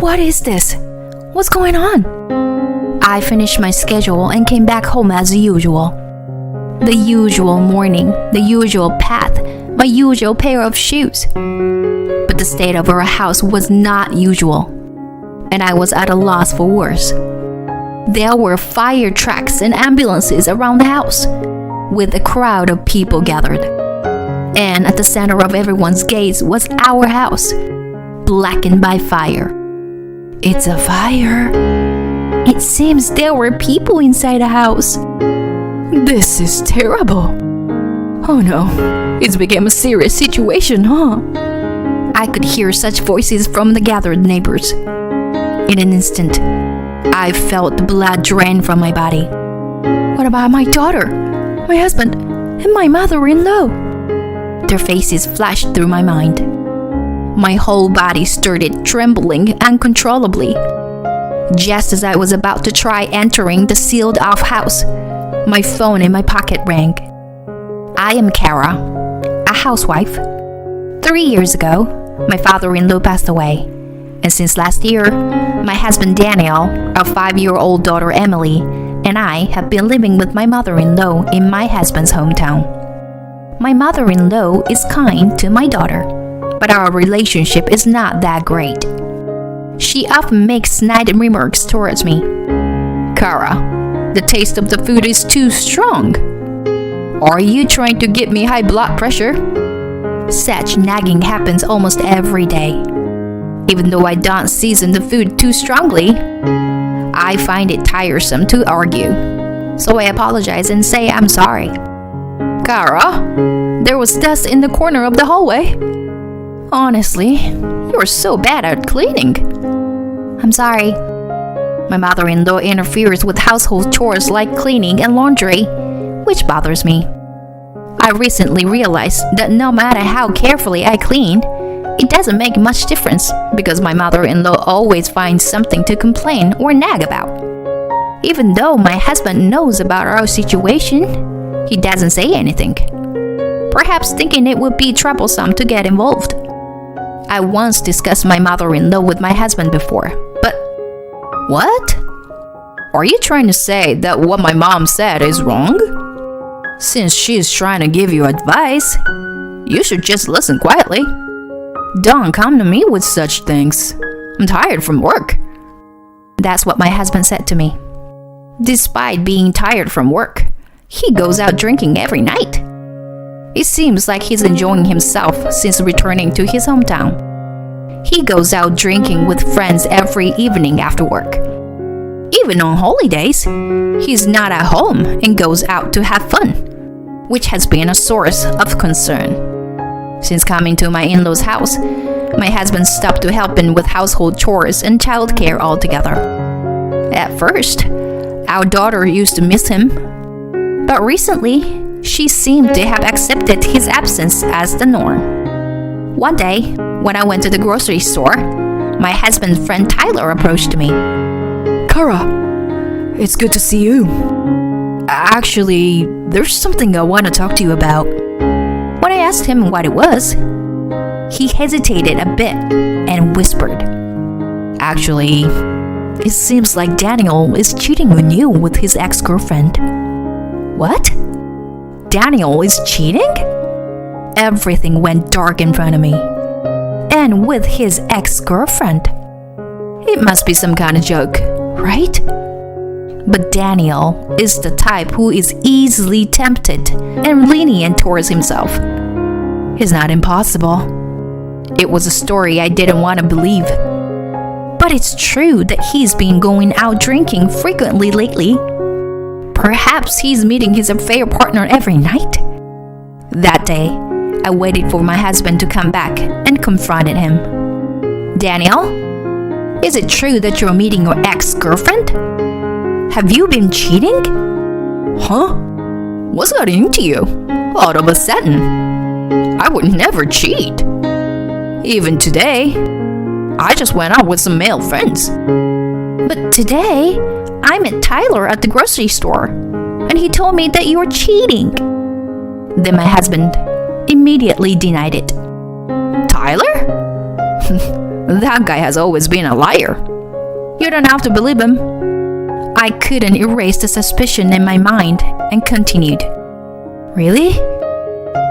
What is this? What's going on? I finished my schedule and came back home as usual. The usual morning, the usual path, my usual pair of shoes. But the state of our house was not usual, and I was at a loss for words. There were fire trucks and ambulances around the house, with a crowd of people gathered. And at the center of everyone's gaze was our house, blackened by fire. It's a fire. It seems there were people inside the house. This is terrible. Oh no, it's become a serious situation, huh? I could hear such voices from the gathered neighbors. In an instant, I felt the blood drain from my body. What about my daughter, my husband, and my mother-in-law? Their faces flashed through my mind. My whole body started trembling uncontrollably. Just as I was about to try entering the sealed-off house, my phone in my pocket rang. I am Kara, a housewife. 3 years ago, my father-in-law passed away. And since last year, my husband Daniel, our 5-year-old daughter Emily, and I have been living with my mother-in-law in my husband's hometown. My mother-in-law is kind to my daughter, but our relationship is not that great. She often makes snide remarks towards me. Kara, the taste of the food is too strong. Are you trying to give me high blood pressure? Such nagging happens almost every day. Even though I don't season the food too strongly, I find it tiresome to argue. So I apologize and say I'm sorry. Kara, there was dust in the corner of the hallway. Honestly, you're so bad at cleaning. I'm sorry. My mother-in-law interferes with household chores like cleaning and laundry, which bothers me. I recently realized that no matter how carefully I clean, it doesn't make much difference because my mother-in-law always finds something to complain or nag about. Even though my husband knows about our situation, he doesn't say anything, perhaps thinking it would be troublesome to get involved. I once discussed my mother-in-law with my husband before, but what? Are you trying to say that what my mom said is wrong? Since she's trying to give you advice, you should just listen quietly. Don't come to me with such things. I'm tired from work. That's what my husband said to me. Despite being tired from work, he goes out drinking every night. It seems like he's enjoying himself since returning to his hometown. He goes out drinking with friends every evening after work. Even on holidays, he's not at home and goes out to have fun, which has been a source of concern. Since coming to my in-laws' house, my husband stopped to help him with household chores and childcare altogether. At first, our daughter used to miss him, but recently, she seemed to have accepted his absence as the norm. One day, when I went to the grocery store, my husband's friend Tyler approached me. Kara, it's good to see you. Actually, there's something I want to talk to you about. When I asked him what it was, he hesitated a bit and whispered, Actually, it seems like Daniel is cheating on you with his ex-girlfriend. What? Daniel is cheating? Everything went dark in front of me. And with his ex-girlfriend. It must be some kind of joke, right? But Daniel is the type who is easily tempted and lenient towards himself. It's not impossible. It was a story I didn't want to believe. But it's true that he's been going out drinking frequently lately. Perhaps he's meeting his affair partner every night. That day, I waited for my husband to come back and confronted him. Daniel, is it true that you're meeting your ex-girlfriend? Have you been cheating? Huh? What's got into you? All of a sudden. I would never cheat. Even today, I just went out with some male friends. But today, I met Tyler at the grocery store, and he told me that you were cheating. Then my husband immediately denied it. Tyler? That guy has always been a liar. You don't have to believe him. I couldn't erase the suspicion in my mind and continued. Really?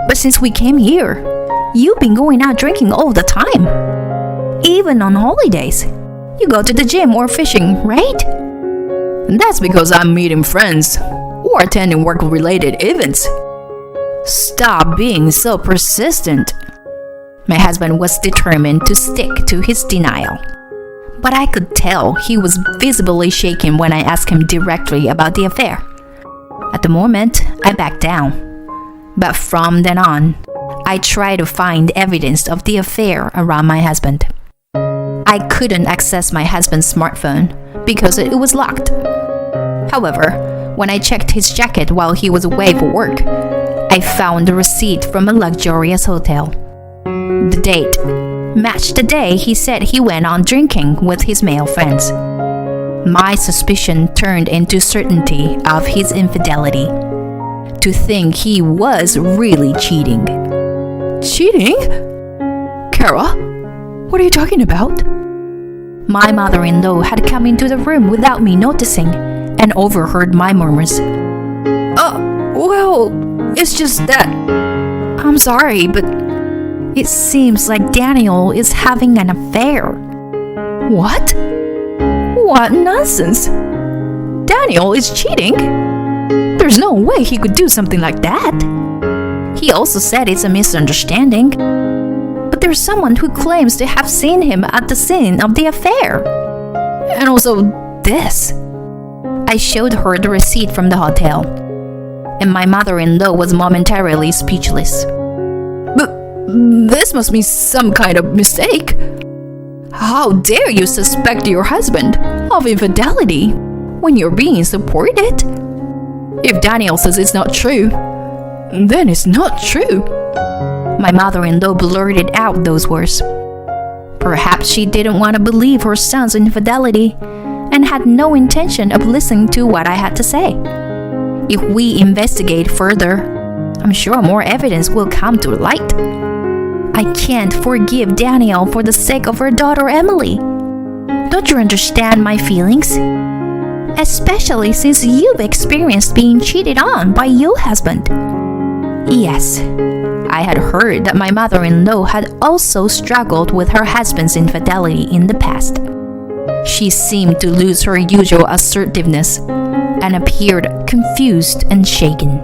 But since we came here, you've been going out drinking all the time. Even on holidays. You go to the gym or fishing, right? And that's because I'm meeting friends or attending work-related events. Stop being so persistent. My husband was determined to stick to his denial. But I could tell he was visibly shaken when I asked him directly about the affair. At the moment, I backed down. But from then on, I tried to find evidence of the affair around my husband. I couldn't access my husband's smartphone because it was locked. However, when I checked his jacket while he was away for work, I found a receipt from a luxurious hotel. The date matched the day he said he went on drinking with his male friends. My suspicion turned into certainty of his infidelity. To think he was really cheating. Cheating? Kara, what are you talking about? My mother-in-law had come into the room without me noticing and overheard my murmurs. Well, it's just that... I'm sorry, but it seems like Daniel is having an affair. What? What nonsense! Daniel is cheating? There's no way he could do something like that. He also said it's a misunderstanding. But there's someone who claims to have seen him at the scene of the affair. And also this. I showed her the receipt from the hotel. And my mother-in-law was momentarily speechless. But this must be some kind of mistake. How dare you suspect your husband of infidelity when you're being supported? If Daniel says it's not true, then it's not true. My mother-in-law blurted out those words. Perhaps she didn't want to believe her son's infidelity and had no intention of listening to what I had to say. If we investigate further, I'm sure more evidence will come to light. I can't forgive Danielle for the sake of her daughter Emily. Don't you understand my feelings? Especially since you've experienced being cheated on by your husband. Yes, I had heard that my mother-in-law had also struggled with her husband's infidelity in the past. She seemed to lose her usual assertiveness and appeared confused and shaken.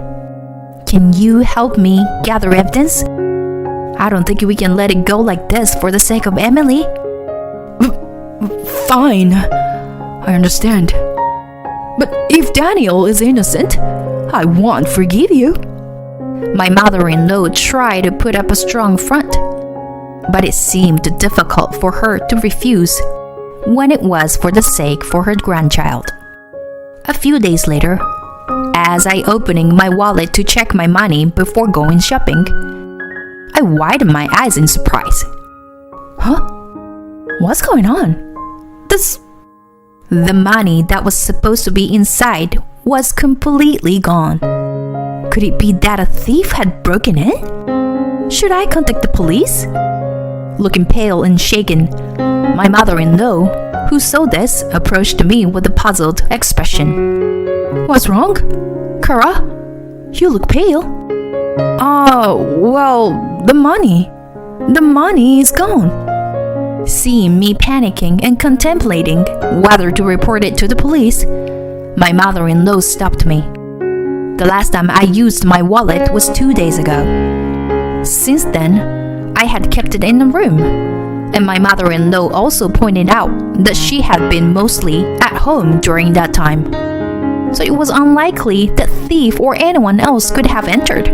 Can you help me gather evidence? I don't think we can let it go like this for the sake of Emily. Fine, I understand. But if Daniel is innocent, I won't forgive you. My mother-in-law tried to put up a strong front, but it seemed difficult for her to refuse when it was for the sake for her grandchild. A few days later, as I opening my wallet to check my money before going shopping, I widened my eyes in surprise. Huh? What's going on? The money that was supposed to be inside was completely gone. Could it be that a thief had broken in? Should I contact the police? Looking pale and shaken, my mother-in-law, who saw this, approached me with a puzzled expression. What's wrong? Kara, you look pale. Well, the money. The money is gone. Seeing me panicking and contemplating whether to report it to the police, my mother-in-law stopped me. The last time I used my wallet was 2 days ago. Since then, I had kept it in the room, and my mother-in-law also pointed out that she had been mostly at home during that time. So it was unlikely that thief or anyone else could have entered.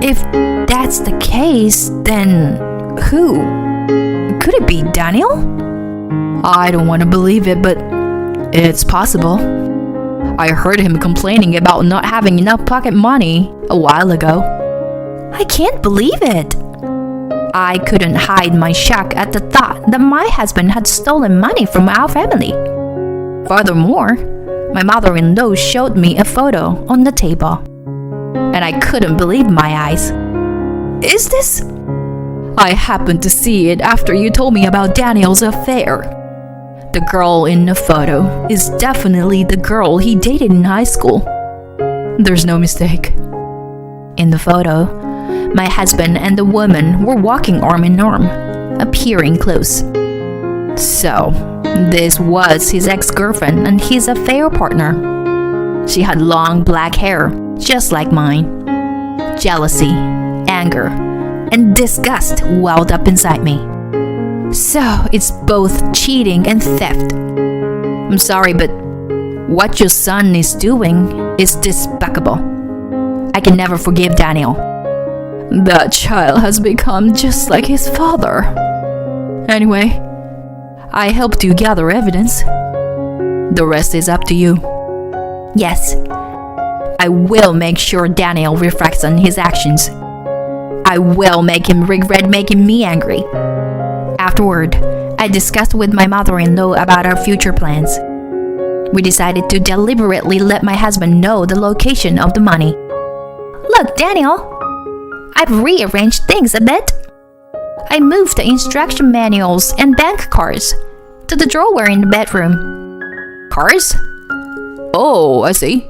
If that's the case, then who? Could it be Daniel? I don't want to believe it, but it's possible. I heard him complaining about not having enough pocket money a while ago. I can't believe it. I couldn't hide my shock at the thought that my husband had stolen money from our family. Furthermore, my mother-in-law showed me a photo on the table, and I couldn't believe my eyes. Is this? I happened to see it after you told me about Daniel's affair. The girl in the photo is definitely the girl he dated in high school. There's no mistake. In the photo, my husband and the woman were walking arm in arm, appearing close. So, this was his ex-girlfriend and his affair partner. She had long black hair, just like mine. Jealousy, anger, and disgust welled up inside me. So, it's both cheating and theft. I'm sorry, but what your son is doing is despicable. I can never forgive Daniel. That child has become just like his father. Anyway, I helped you gather evidence. The rest is up to you. Yes, I will make sure Daniel reflects on his actions. I will make him regret making me angry. Afterward, I discussed with my mother-in-law about our future plans. We decided to deliberately let my husband know the location of the money. Look, Daniel, I've rearranged things a bit. I moved the instruction manuals and bank cards to the drawer in the bedroom. Cards? Oh, I see.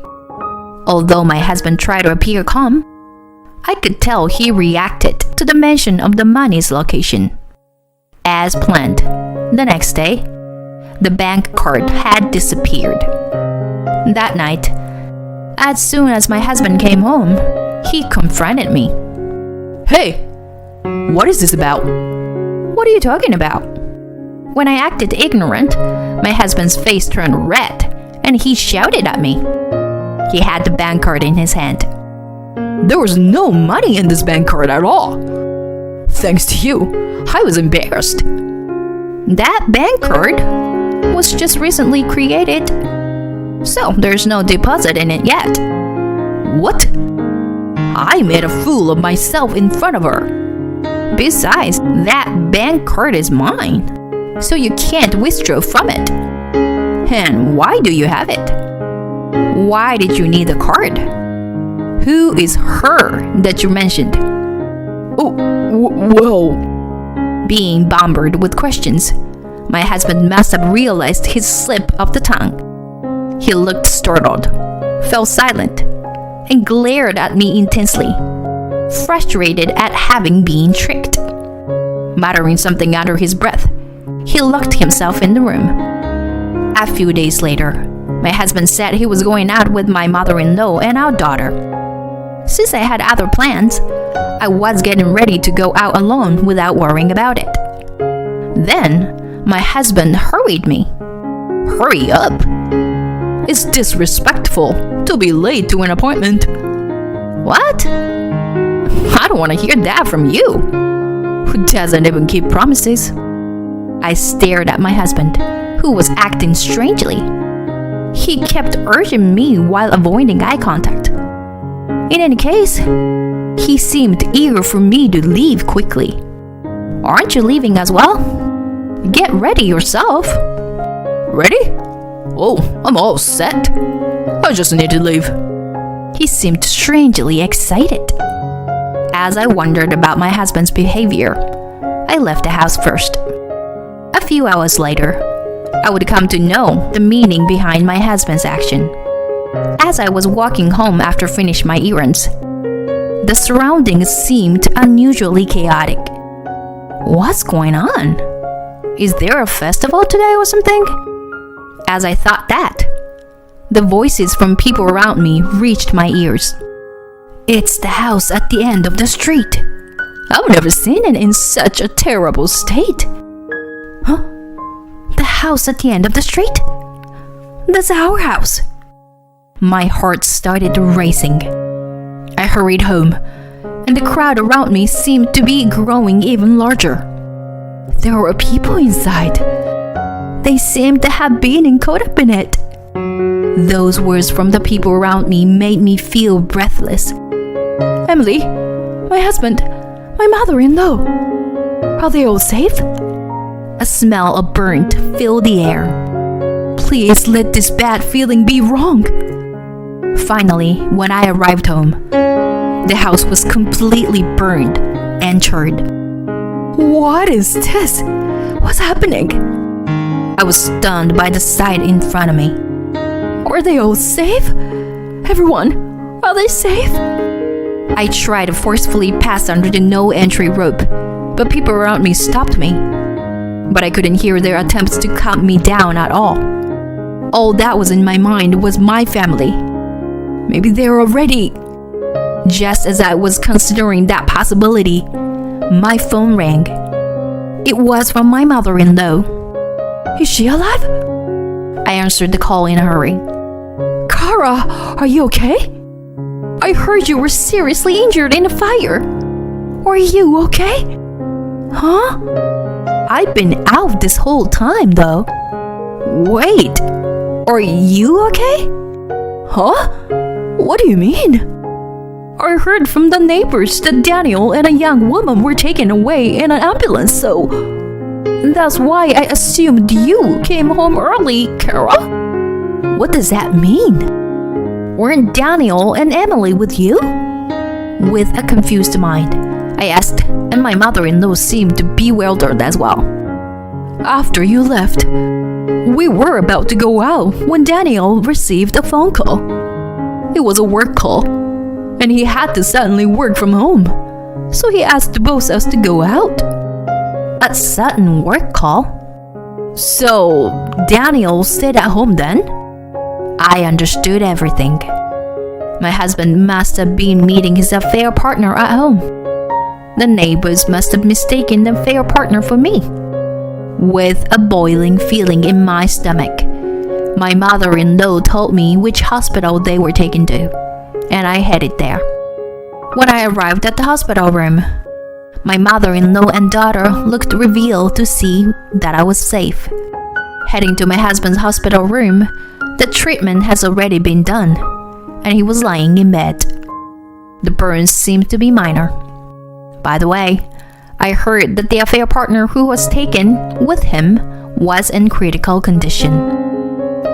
Although my husband tried to appear calm, I could tell he reacted to the mention of the money's location. As planned, the next day, the bank card had disappeared. That night, as soon as my husband came home, he confronted me. Hey, what is this about? What are you talking about? When I acted ignorant, my husband's face turned red and he shouted at me. He had the bank card in his hand. There was no money in this bank card at all. Thanks to you, I was embarrassed. That bank card was just recently created, so there's no deposit in it yet. What? I made a fool of myself in front of her. Besides, that bank card is mine, so you can't withdraw from it. And why do you have it? Why did you need the card? Who is her that you mentioned? Oh, well... Being bombarded with questions, my husband must have realized his slip of the tongue. He looked startled, fell silent, and glared at me intensely, frustrated at having been tricked. Muttering something under his breath, he locked himself in the room. A few days later, my husband said he was going out with my mother-in-law and our daughter. Since I had other plans, I was getting ready to go out alone without worrying about it. Then, my husband hurried me. Hurry up! It's disrespectful to be late to an appointment. What? I don't want to hear that from you, who doesn't even keep promises. I stared at my husband, who was acting strangely. He kept urging me while avoiding eye contact. In any case, he seemed eager for me to leave quickly. Aren't you leaving as well? Get ready yourself. Ready? Oh, I'm all set. I just need to leave. He seemed strangely excited. As I wondered about my husband's behavior, I left the house first. A few hours later, I would come to know the meaning behind my husband's action. As I was walking home after finishing my errands, the surroundings seemed unusually chaotic. What's going on? Is there a festival today or something? As I thought that, the voices from people around me reached my ears. It's the house at the end of the street. I've never seen it in such a terrible state. Huh? The house at the end of the street? That's our house. My heart started racing. I hurried home, and the crowd around me seemed to be growing even larger. There were people inside. They seemed to have been caught up in it. Those words from the people around me made me feel breathless. Emily, my husband, my mother-in-law, are they all safe? A smell of burnt filled the air. Please let this bad feeling be wrong. Finally, when I arrived home, the house was completely burned and charred. What is this? What's happening? I was stunned by the sight in front of me. Are they all safe? Everyone, are they safe? I tried to forcefully pass under the no-entry rope, but people around me stopped me. But I couldn't hear their attempts to calm me down at all. All that was in my mind was my family. Maybe they're already... Just as I was considering that possibility, my phone rang. It was from my mother-in-law. Is she alive? I answered the call in a hurry. Kara, are you okay? I heard you were seriously injured in a fire. Are you okay? Huh? I've been out this whole time though. Wait, are you okay? Huh? What do you mean? I heard from the neighbors that Daniel and a young woman were taken away in an ambulance, so that's why I assumed you came home early, Kara. What does that mean? Weren't Daniel and Emily with you? With a confused mind, I asked, and my mother-in-law seemed to be bewildered as well. After you left, we were about to go out when Daniel received a phone call. It was a work call, and he had to suddenly work from home, so he asked both us to go out. A sudden work call? So Daniel stayed at home then? I understood everything. My husband must have been meeting his affair partner at home. The neighbors must have mistaken the affair partner for me. With a boiling feeling in my stomach, my mother-in-law told me which hospital they were taken to, and I headed there. When I arrived at the hospital room, my mother-in-law and daughter looked revealed to see that I was safe. Heading to my husband's hospital room, the treatment has already been done, and he was lying in bed. The burns seemed to be minor. By the way, I heard that the affair partner who was taken with him was in critical condition.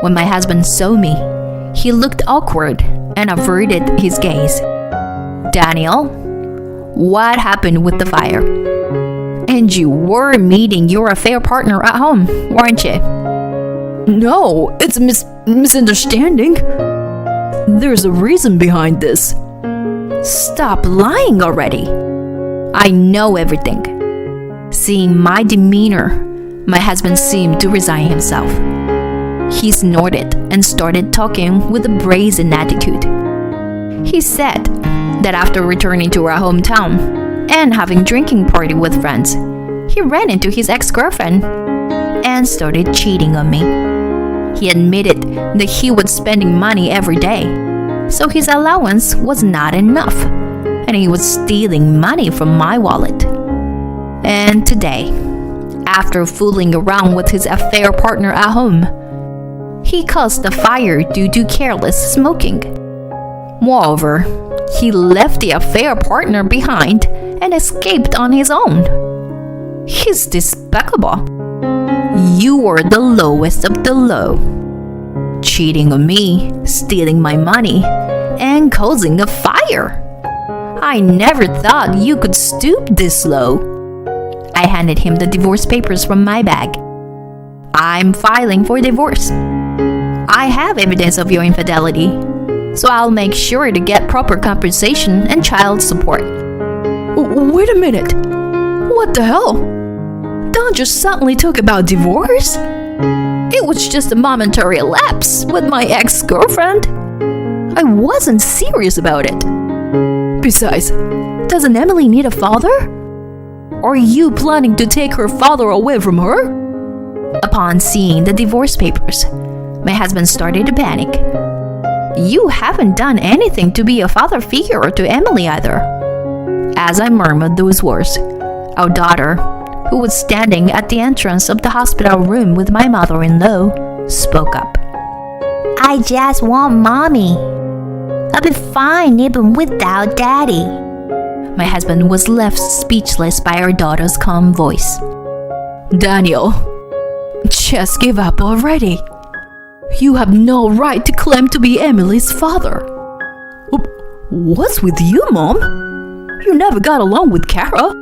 When my husband saw me, he looked awkward and averted his gaze. Daniel, what happened with the fire? And you were meeting your affair partner at home, weren't you? No, it's a misunderstanding. There's a reason behind this. Stop lying already. I know everything. Seeing my demeanor, my husband seemed to resign himself. He snorted and started talking with a brazen attitude. He said that after returning to our hometown and having drinking party with friends, he ran into his ex-girlfriend and started cheating on me. He admitted that he was spending money every day, so his allowance was not enough, and he was stealing money from my wallet. And today, after fooling around with his affair partner at home, he caused the fire due to careless smoking. Moreover, he left the affair partner behind and escaped on his own. He's despicable. You are the lowest of the low. Cheating on me, stealing my money, and causing a fire. I never thought you could stoop this low. I handed him the divorce papers from my bag. I'm filing for divorce. I have evidence of your infidelity, so I'll make sure to get proper compensation and child support. Wait a minute. What the hell? Don't just suddenly talk about divorce. It was just a momentary lapse with my ex-girlfriend. I wasn't serious about it. Besides, doesn't Emily need a father? Are you planning to take her father away from her? Upon seeing the divorce papers, my husband started to panic. You haven't done anything to be a father figure to Emily either. As I murmured those words, our daughter, who was standing at the entrance of the hospital room with my mother-in-law, spoke up. I just want mommy. I'll be fine even without daddy. My husband was left speechless by our daughter's calm voice. Daniel, just give up already. You have no right to claim to be Emily's father. What's with you, Mom? You never got along with Kara.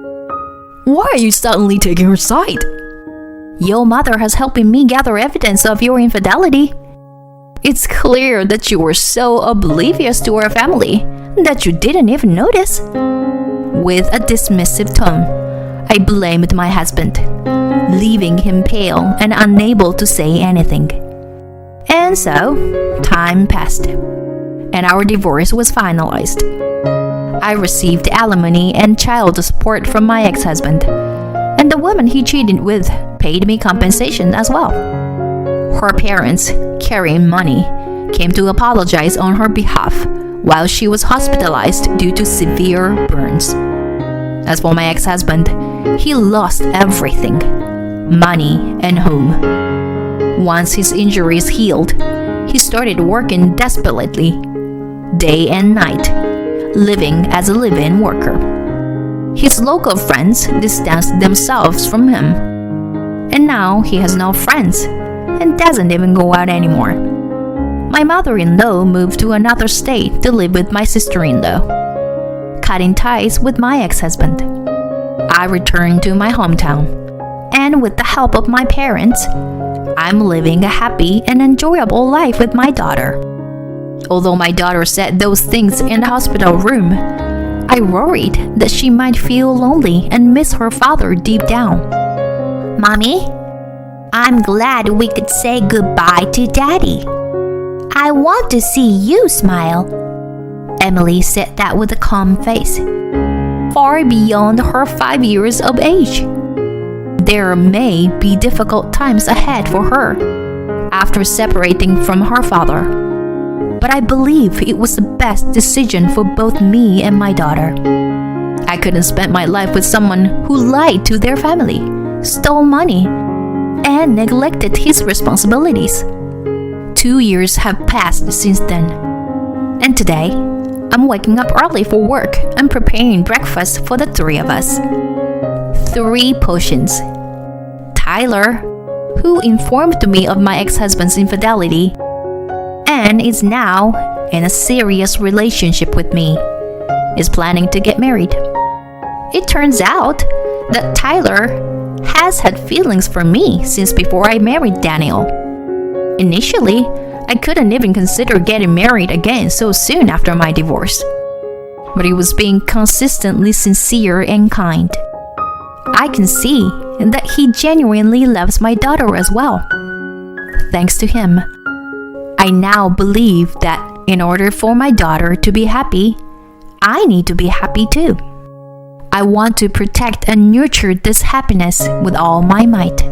Why are you suddenly taking her side? Your mother has helped me gather evidence of your infidelity. It's clear that you were so oblivious to our family that you didn't even notice. With a dismissive tone, I blamed my husband, leaving him pale and unable to say anything. And so, time passed, and our divorce was finalized. I received alimony and child support from my ex-husband, and the woman he cheated with paid me compensation as well. Her parents, carrying money, came to apologize on her behalf while she was hospitalized due to severe burns. As for my ex-husband, he lost everything, money and home. Once his injuries healed, he started working desperately, day and night, living as a live-in worker. His local friends distanced themselves from him, and now he has no friends and doesn't even go out anymore. My mother-in-law moved to another state to live with my sister-in-law, cutting ties with my ex-husband. I returned to my hometown, and with the help of my parents, I'm living a happy and enjoyable life with my daughter. Although my daughter said those things in the hospital room, I worried that she might feel lonely and miss her father deep down. Mommy, I'm glad we could say goodbye to Daddy. I want to see you smile. Emily said that with a calm face, far beyond her 5 years of age. There may be difficult times ahead for her after separating from her father, but I believe it was the best decision for both me and my daughter. I couldn't spend my life with someone who lied to their family, stole money, and neglected his responsibilities. 2 years have passed since then, and today I'm waking up early for work and preparing breakfast for the three of us. 3 portions. Tyler, who informed me of my ex-husband's infidelity and is now in a serious relationship with me, is planning to get married. It turns out that Tyler has had feelings for me since before I married Daniel. Initially, I couldn't even consider getting married again so soon after my divorce, but he was being consistently sincere and kind. I can see that he genuinely loves my daughter as well. Thanks to him, I now believe that in order for my daughter to be happy, I need to be happy too. I want to protect and nurture this happiness with all my might.